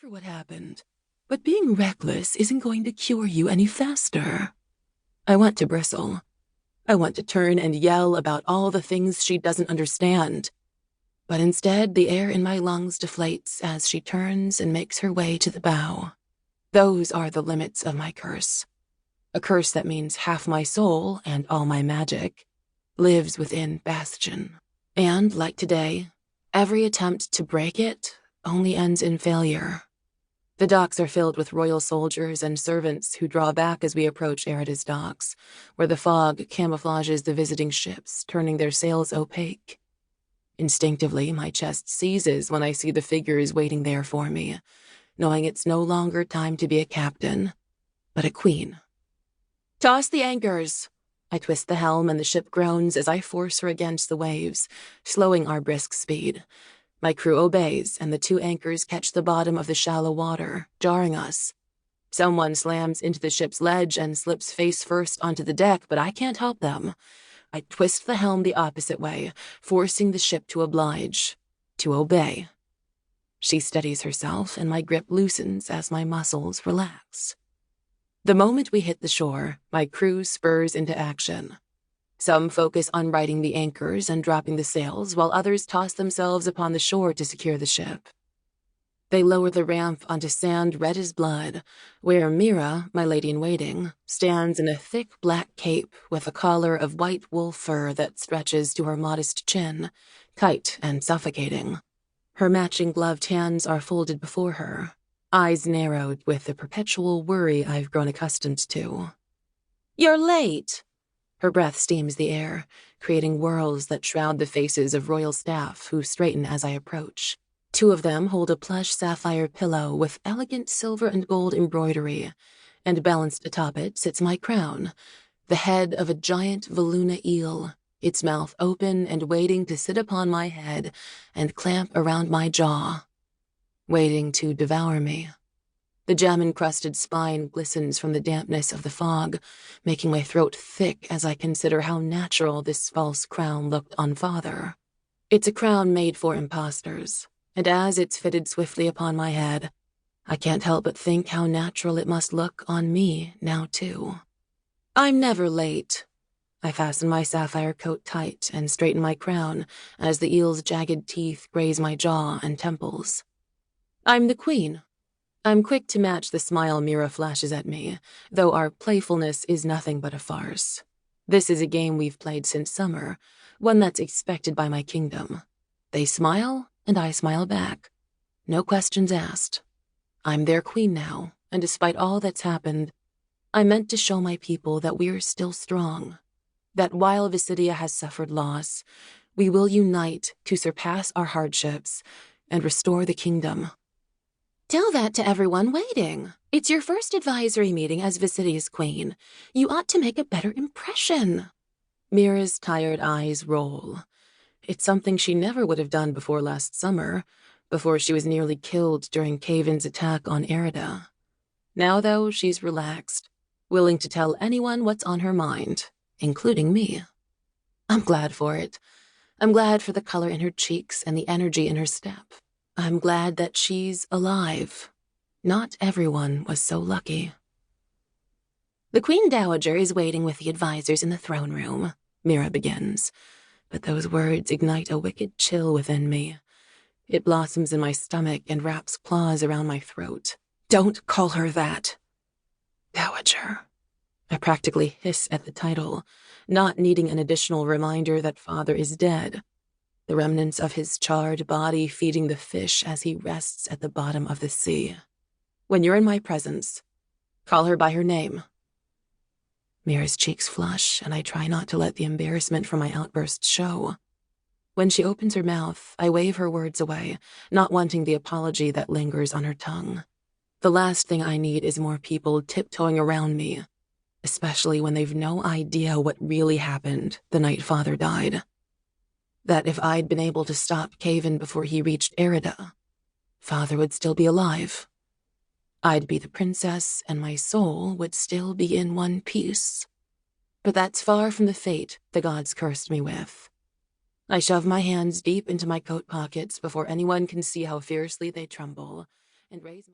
for what happened, but being reckless isn't going to cure you any faster. I want to bristle. I want to turn and yell about all the things she doesn't understand. But instead, the air in my lungs deflates as she turns and makes her way to the bow. Those are the limits of my curse. A curse that means half my soul and all my magic lives within Bastion. And, like today, every attempt to break it only ends in failure. The docks are filled with royal soldiers and servants who draw back as we approach Erida's docks, where the fog camouflages the visiting ships, turning their sails opaque. Instinctively, my chest seizes when I see the figures waiting there for me, knowing it's no longer time to be a captain, but a queen. "Toss the anchors!" I twist the helm and the ship groans as I force her against the waves, slowing our brisk speed. My crew obeys, and the 2 anchors catch the bottom of the shallow water, jarring us. Someone slams into the ship's ledge and slips face first onto the deck, but I can't help them. I twist the helm the opposite way, forcing the ship to oblige, to obey. She steadies herself, and my grip loosens as my muscles relax. The moment we hit the shore, my crew spurs into action. Some focus on righting the anchors and dropping the sails, while others toss themselves upon the shore to secure the ship. They lower the ramp onto sand red as blood, where Mira, my lady-in-waiting, stands in a thick black cape with a collar of white wool fur that stretches to her modest chin, tight and suffocating. Her matching gloved hands are folded before her, eyes narrowed with the perpetual worry I've grown accustomed to. "You're late!" Her breath steams the air, creating whirls that shroud the faces of royal staff who straighten as I approach. 2 of them hold a plush sapphire pillow with elegant silver and gold embroidery, and balanced atop it sits my crown, the head of a giant Valuna eel, its mouth open and waiting to sit upon my head and clamp around my jaw, waiting to devour me. The jam-encrusted spine glistens from the dampness of the fog, making my throat thick as I consider how natural this false crown looked on Father. It's a crown made for imposters, and as it's fitted swiftly upon my head, I can't help but think how natural it must look on me now, too. I'm never late. I fasten my sapphire coat tight and straighten my crown as the eel's jagged teeth graze my jaw and temples. I'm the queen. I'm quick to match the smile Mira flashes at me, though our playfulness is nothing but a farce. This is a game we've played since summer, one that's expected by my kingdom. They smile, and I smile back. No questions asked. I'm their queen now, and despite all that's happened, I meant to show my people that we're still strong. That while Visidia has suffered loss, we will unite to surpass our hardships and restore the kingdom. Tell that to everyone waiting. It's your first advisory meeting as Visidia's queen. You ought to make a better impression. Mira's tired eyes roll. It's something she never would have done before last summer, before she was nearly killed during Caven's attack on Erida. Now, though, she's relaxed, willing to tell anyone what's on her mind, including me. I'm glad for it. I'm glad for the color in her cheeks and the energy in her step. I'm glad that she's alive. Not everyone was so lucky. The Queen Dowager is waiting with the advisors in the throne room, Mira begins, but those words ignite a wicked chill within me. It blossoms in my stomach and wraps claws around my throat. Don't call her that. Dowager. I practically hiss at the title, not needing an additional reminder that Father is dead. The remnants of his charred body feeding the fish as he rests at the bottom of the sea. When you're in my presence, call her by her name. Mira's cheeks flush, and I try not to let the embarrassment from my outburst show. When she opens her mouth, I wave her words away, not wanting the apology that lingers on her tongue. The last thing I need is more people tiptoeing around me, especially when they've no idea what really happened the night Father died. That if I'd been able to stop Caven before he reached Erida, Father would still be alive. I'd be the princess, and my soul would still be in one piece. But that's far from the fate the gods cursed me with. I shove my hands deep into my coat pockets before anyone can see how fiercely they tremble, and raise my